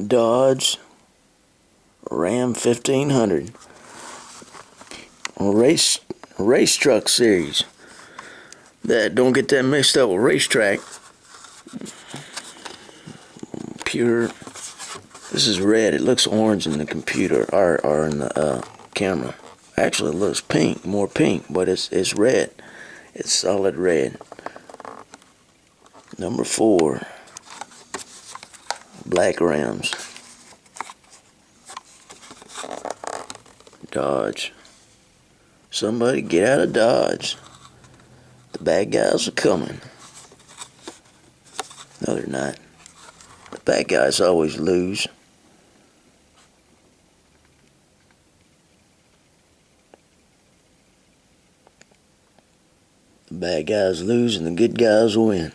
Dodge Ram 1500 race truck series. That don't get that mixed up with racetrack. Pure. This is red. It looks orange in the computer or in the camera. Actually, it looks pink, more pink, but it's red. It's solid red. Number 4. Black Rams. Dodge. Somebody get out of Dodge. The bad guys are coming. No, they're not. The bad guys always lose. The bad guys lose and the good guys win.